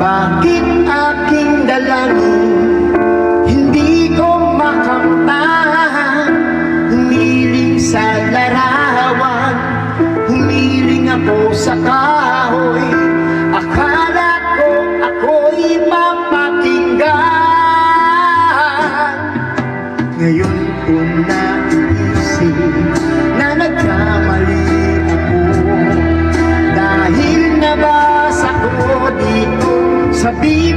Bakit aking dalangin hindi ko makamtan? Humiling sa larawan, humiling ako sa kahoy. Akala ko ako'y mapakinggan. Ngayon ko naisip na nagkamali ako, dahil nabasa ko dito sa Biblia